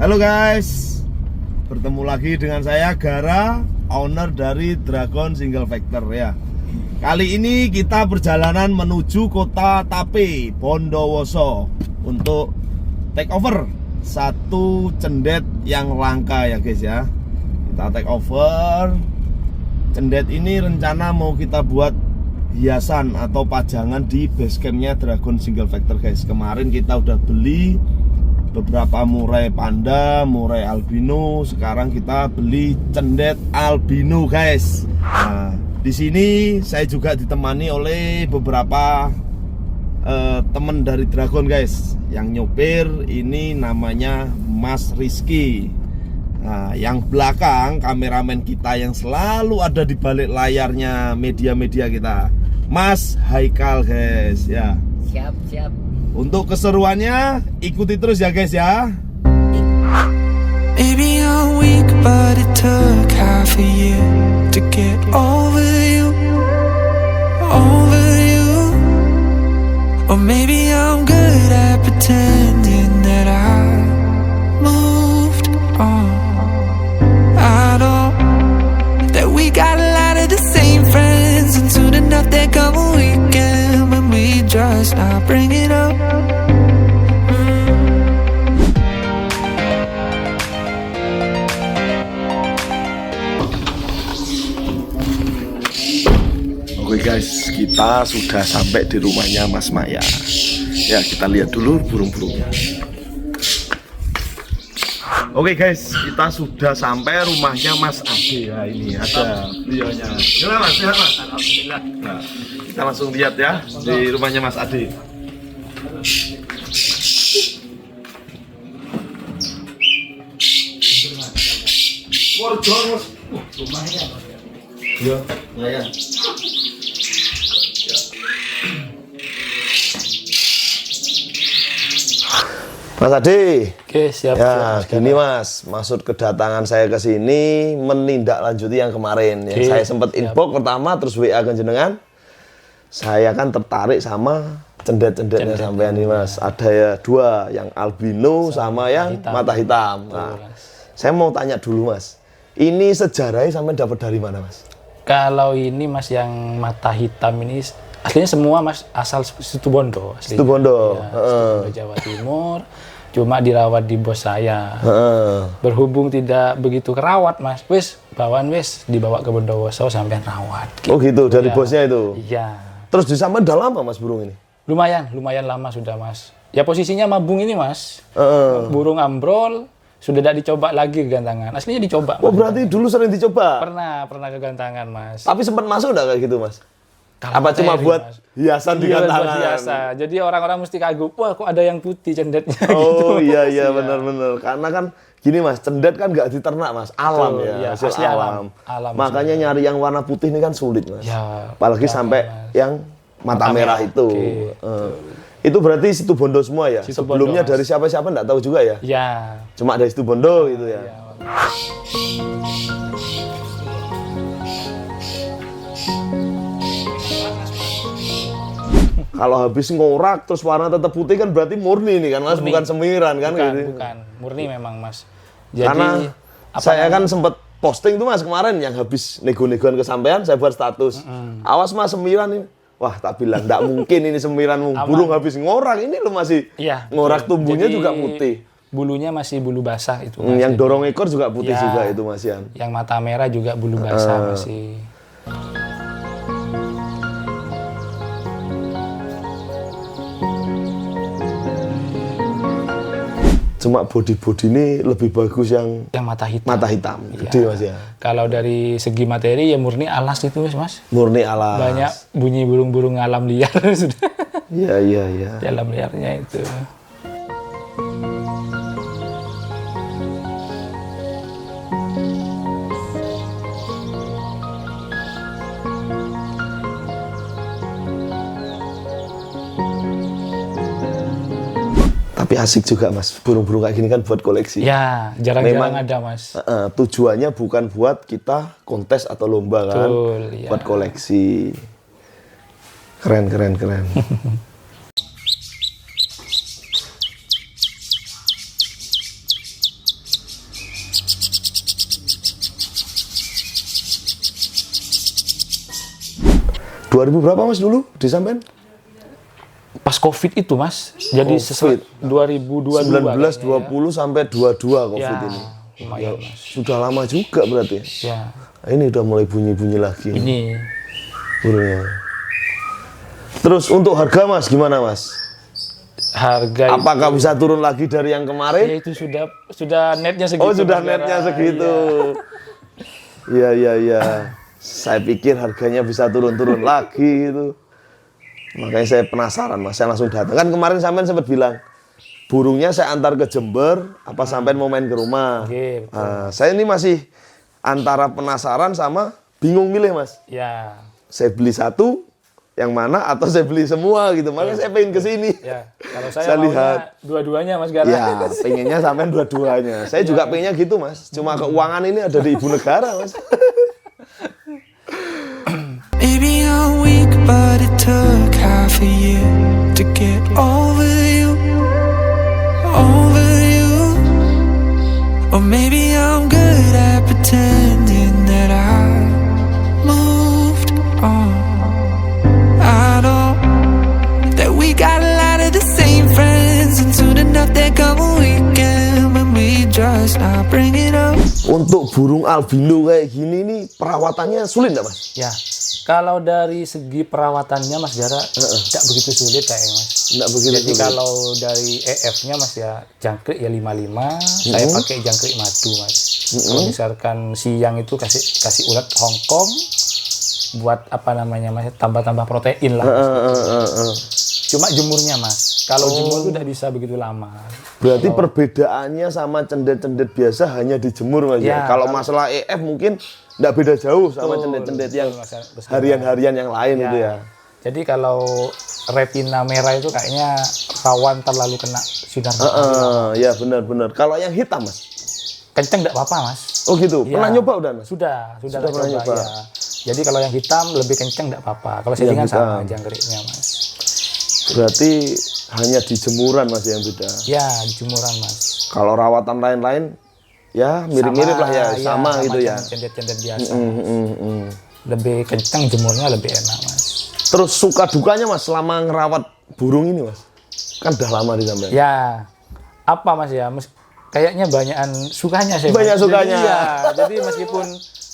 Halo guys, bertemu lagi dengan saya Gara, owner dari Dragon Single Factor ya. Kali ini kita perjalanan menuju kota Tape, Bondowoso untuk take over satu cendet yang langka ya guys ya. Kita take over cendet ini, rencana mau kita buat hiasan atau pajangan di base campnya Dragon Single Factor guys. Kemarin kita udah beli beberapa murai panda, murai albino. Sekarang kita beli cendet albino guys. Nah, di sini saya juga ditemani oleh beberapa teman dari Dragon guys. Yang nyopir ini namanya Mas Rizky. Nah, yang belakang kameramen kita yang selalu ada di balik layarnya media-media kita, Mas Haikal guys ya. Siap. Untuk keseruannya ikuti terus ya guys ya. Maybe I'm weak, but it took half a year to get over you. Or maybe I'm good at pretending that I moved on. I know that we got a lot of the same friends, and soon enough there come a weekend when we just not bring it up. Oke guys, kita sudah sampai di rumahnya Mas Maya. Ya, kita lihat dulu burung-burungnya. Oke guys, kita sudah sampai rumahnya Mas Ade. Ya, ini ada beliaunya. Gimana Mas? Sehat Mas? Alhamdulillah. Nah, kita langsung lihat ya di rumahnya Mas Ade. Rumahnya. Ya, lumayan. Mas Ade. Oke, siap. Ya, gini Mas, maksud kedatangan saya ke sini menindaklanjuti yang kemarin. Yang saya sempat inbox pertama, terus WA ke jenengan. Saya kan tertarik sama cendet-cendetnya sampean nih Mas. Ada ya dua, yang albino sama yang mata hitam. Nah, saya mau tanya dulu Mas, ini sejarahnya sampean dapat dari mana Mas? Kalau ini Mas yang mata hitam ini aslinya semua Mas asal Situbondo. Situbondo. Ya, Situbondo Jawa Timur. Cuma dirawat di bos saya. Berhubung tidak begitu kerawat Mas, bawaan dibawa ke Bondowoso sampai rawat. Gitu. Oh gitu, dari bosnya itu? Iya. Terus di sana udah lama Mas burung ini? Lumayan lama sudah Mas. Ya posisinya mabung ini Mas. Burung ambrol, sudah tidak dicoba lagi kegantangan. Aslinya dicoba. Oh berarti dulu sering dicoba? Pernah kegantangan Mas. Tapi sempat masuk enggak kayak gitu Mas? Kalau apa cuma buat Mas, hiasan di gantangan? Buat hiasan. Jadi orang-orang mesti kagum, wah kok ada yang putih cendetnya. Oh gitu. iya benar. Karena kan gini Mas, cendet kan nggak diternak Mas, alam. Betul, ya, hasil alam. Makanya sebenarnya nyari yang warna putih ini kan sulit Mas. Ya, apalagi sampai Mas, yang mata merah itu. Itu berarti Situbondo semua ya? Situbondo, sebelumnya Mas. Dari siapa-siapa nggak tahu juga ya? Ya. Cuma dari Situbondo gitu ya? Kalau habis ngorak terus warna tetap putih kan berarti murni nih kan Mas, bukan semiran kan? Bukan, murni memang Mas. Jadi, karena saya kan sempat posting tuh Mas kemarin yang habis nego-negoan kesampean, saya buat status. Awas Mas semiran ini. Wah tak bilang, nggak mungkin ini semiran burung habis ngorak, ini lo masih ngorak tumbuhnya juga putih. Bulunya masih bulu basah itu Mas. Yang dorong ekor juga putih juga itu Mas Yan. Yang mata merah juga bulu basah masih. Cuma body ini lebih bagus yang mata hitam. Mata hitam, gede Mas ya. Kalau dari segi materi ya murni alas itu Mas. Murni alas. Banyak bunyi burung-burung alam liar sudah. Iya. Di alam liarnya itu. Tapi asik juga Mas, burung-burung kayak gini kan buat koleksi. Ya, jarang-jarang ada Mas. Tujuannya bukan buat kita kontes atau lomba kan, ya. Buat koleksi. Keren. 2000 berapa Mas dulu disampein? Pas COVID itu Mas, jadi COVID. 2022 19, 20 sampai 22 COVID ya, ini. lumayan Mas. Sudah lama juga berarti. Ya, Ini udah mulai bunyi-bunyi lagi. ini Burungnya. Terus untuk harga Mas gimana Mas? harga Apakah bisa turun lagi dari yang kemarin? ya itu sudah netnya segitu. Oh sudah Mas, netnya Gara. segitu. Iya. Saya pikir harganya bisa turun-turun lagi gitu. Makanya saya penasaran Mas, saya langsung datang. Kan kemarin sampean sempat bilang, burungnya saya antar ke Jember, apa sampean mau main ke rumah? Oke, betul. Nah, saya ini masih antara penasaran sama bingung milih Mas. Ya, Saya beli satu, yang mana atau saya beli semua gitu. Makanya saya pengen ke sini. ya. Kalau saya, Saya maunya lihat. dua-duanya Mas Gara. Ya, pengennya sampean dua-duanya. Saya juga pengennya gitu Mas. Cuma keuangan ini ada di ibu negara Mas. Maybe I'm weak, but it took half a year to get over you, over you. Or maybe I'm good at pretending that I moved on. I know that we got a lot of the same friends, and soon enough there come a weekend when we just not bring it up. Untuk burung albino kayak gini nih perawatannya sulit nggak Mas? Ya, kalau dari segi perawatannya Mas Gara tidak begitu sulit kayaknya Mas. Nggak begitu Jadi sulit. kalau dari EF-nya Mas ya jangkrik ya 55, saya pakai jangkrik madu Mas. Kalau misalkan siang itu kasih ulat Hongkong buat apa namanya Mas, tambah-tambah protein lah. Cuma jemurnya Mas. Kalau jemur itu tidak bisa begitu lama. Berarti perbedaannya sama cendet-cendet biasa hanya dijemur Mas ya. Ya, Kalau masalah EF mungkin nggak beda jauh sama cendet-cendet yang Mas. harian-harian yang lain gitu ya. Jadi kalau retina merah itu kayaknya rawan terlalu kena sinar matahari. Ya benar-benar. Kalau yang hitam Mas? Kenceng tidak apa-apa Mas. Oh gitu. Ya. Pernah nyoba udah Mas? Sudah pernah coba nyoba. ya. Jadi kalau yang hitam lebih kenceng tidak apa-apa. Kalau Yang settingan sama hitam. jangkriknya Mas. Berarti hanya di jemuran Mas yang beda. Ya di jemuran Mas. Kalau rawatan lain-lain ya mirip-mirip lah ya, sama gitu ya. Cendet-cendet biasa. Lebih kenceng jemurnya lebih enak Mas. Terus suka dukanya Mas selama ngerawat burung ini Mas? Kan udah lama di sampean. Ya apa Mas ya? Kayaknya banyakan sukanya sih. Banyak Mas. sukanya. Jadi, ya, jadi meskipun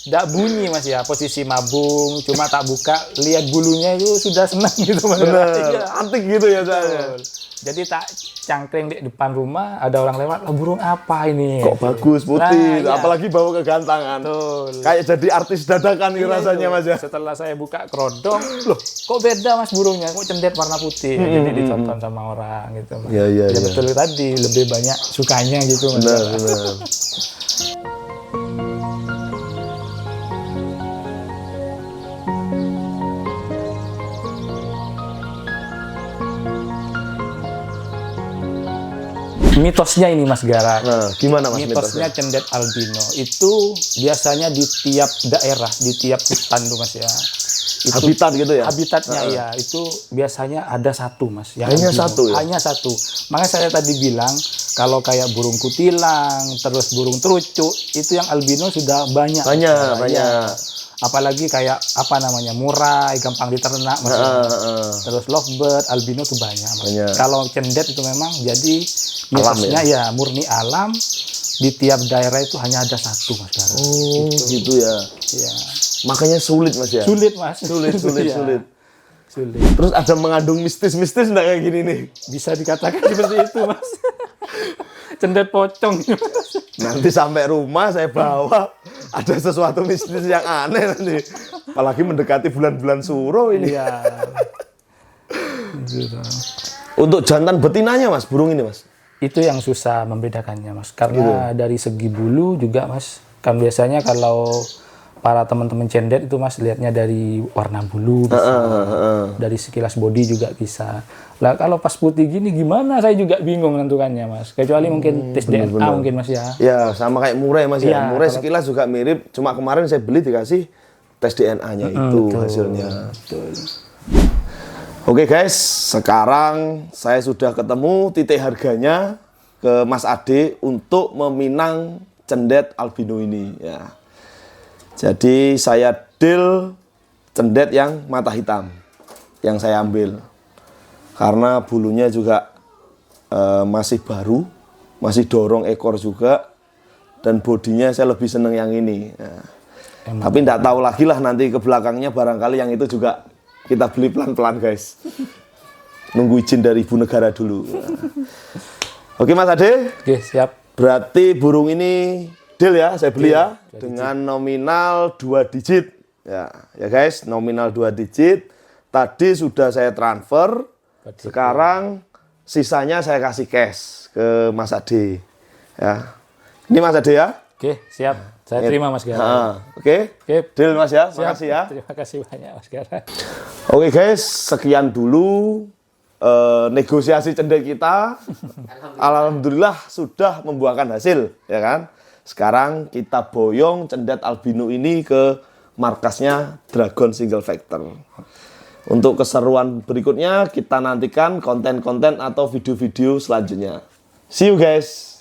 tidak bunyi Mas ya, posisi mabung, cuma tak buka, lihat bulunya itu sudah senang gitu Mas. Bener, Iya. antik gitu ya soalnya. Betul. Jadi tak cangkring di depan rumah, ada orang lewat, "Oh, burung apa ini?" Kok bagus, putih, Nah, iya. apalagi bawa kegantangan. Betul. Kayak jadi artis dadakan nih Iya, rasanya itu. Mas ya. Setelah saya buka kerodong, loh kok beda Mas burungnya, kok cendet warna putih. Jadi ditonton sama orang gitu Mas. Iya, iya, Ya iya. betul tadi, lebih banyak sukanya gitu Mas. Benar. Mitosnya ini Mas Gara. Nah, gimana Mas Mitosnya mitosnya? cendet albino itu biasanya di tiap daerah, di tiap hutan tuh Mas ya. Itu Habitat gitu ya? Habitatnya ya, itu biasanya ada satu Mas. Yang Hanya albino. satu ya? Hanya satu. Makanya saya tadi bilang kalau kayak burung kutilang, terus burung terucuk, itu yang albino sudah banyak. Banyak, Iya. banyak. Apalagi kayak apa namanya murai, gampang diternak Mas. Terus lovebird, albino tuh banyak Mas. Banyak. Kalau cendet itu memang jadi Alam mitosnya ya murni alam. Di tiap daerah itu hanya ada satu Mas Gara. Oh, gitu ya. Iya. Makanya sulit Mas ya. Sulit Mas. Sulit. Iya. Sulit. Sulit. Terus ada mengandung mistis-mistis enggak kayak gini nih? Bisa dikatakan seperti itu Mas. Cendet pocong. Nanti sampai rumah saya bawa ada sesuatu mistis yang aneh nanti. Apalagi mendekati bulan-bulan suro ini. Iya. Untuk jantan betinanya Mas, burung ini Mas. Itu yang susah membedakannya Mas. Karena dari segi bulu juga Mas. Kan biasanya kalau para teman-teman cendet itu Mas lihatnya dari warna bulu bisa. Dari sekilas body juga bisa. Lah kalau pas putih gini gimana? Saya juga bingung nentukannya Mas. Kecuali mungkin tes DNA mungkin Mas ya. Ya, sama kayak murai Mas ya. Iya, Murai sekilas juga mirip, cuma kemarin saya beli dikasih tes DNA-nya itu betul. hasilnya. Betul. Oke guys, sekarang saya sudah ketemu titik harganya ke Mas Ade untuk meminang cendet albino ini ya. Jadi saya deal cendet yang mata hitam yang saya ambil. Karena bulunya juga masih baru, masih dorong ekor juga, dan bodinya saya lebih seneng yang ini. Nah, tapi tidak tahu lagi lah nanti ke belakangnya, barangkali yang itu juga kita beli pelan-pelan guys. Nunggu izin dari ibu negara dulu. Oke Mas Ade. Oke, siap. Berarti burung ini deal ya, saya beli ya dengan nominal 2 digit. Ya guys, nominal 2 digit. Tadi sudah saya transfer. Sekarang sisanya saya kasih cash ke Mas Ade. Ya. Ini Mas Ade ya. Oke, siap. Saya terima Mas Gara. Oke. Deal Mas ya. Makasih ya. Terima kasih banyak Mas Gara. Oke guys, sekian dulu negosiasi cendet kita. Alhamdulillah sudah membuahkan hasil, ya kan? Sekarang kita boyong cendet albino ini ke markasnya Dragon Single Factor. Untuk keseruan berikutnya kita nantikan konten-konten atau video-video selanjutnya. See you guys.